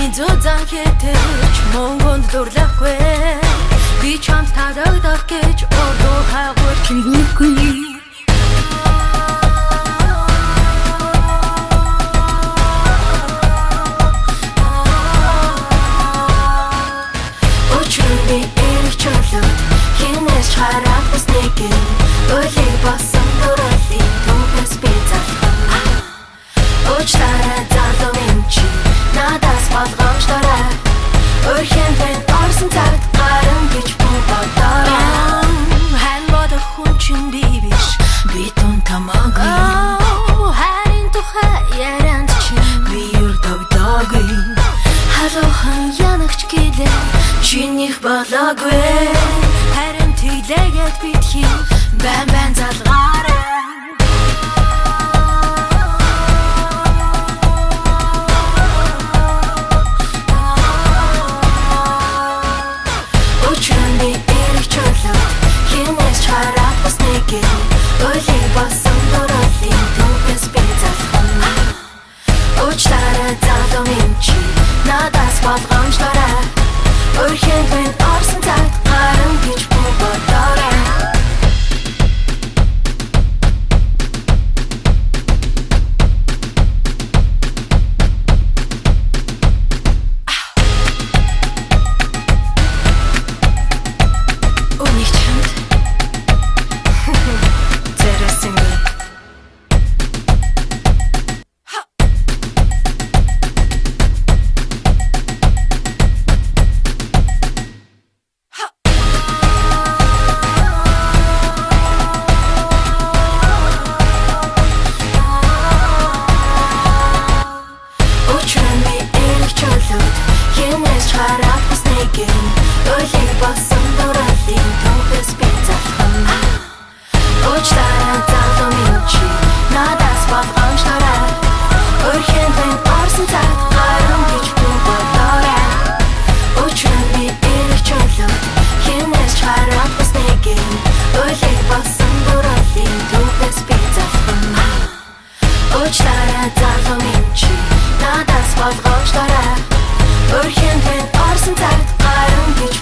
Миний зузаан хэтэж Монгонд дурлахгүй би чамд таадагдах гэж ордоо хаагур чингүүхгүй Очрны эрчүүлэн хинээс хараад бүснэгэ Ойлыг басан дурлын түүхээс би залхан Очтараа залуу юм чи надаас болгоомжлоорой Өрхөндөө орсон цагт гарам гэж бодоорой Хэн бодох хүн чин би биш би тун тамаагүй Харин тухай ярианд чи би юрдогдоогүй Халуухан янагч гэлээ чинийх болоогүй Харин тэглээгээд битхий байн залгаарай Очрны эрчүүлэн хинээс хараад бүснэгэ Ойлыг басан дурлын түүхээс би залхан Очтараа залуу юм чи надаас болгоомжлоорой Өрхөндөө орсон цагт гарам гэж бодоорой Үнийг чамд Зэрэсэн би Очрны эрчүүлэн хинээс хараад бүснэгэ Ойлыг басан дурлын түүхээс би залхан Очтараа залуу юм чи надаас болгоомжлоорой Өрхөндөө орсон цагт гарам гэж бодоорой Очрны эрчүүлэн хинээс хараад бүснэгэ Ойлыг басан дурлын түүхээс би залхан Очтараа залуу юм чи надаас болгоомжлоорой Өрхөндөө орсон цагт гарам гэж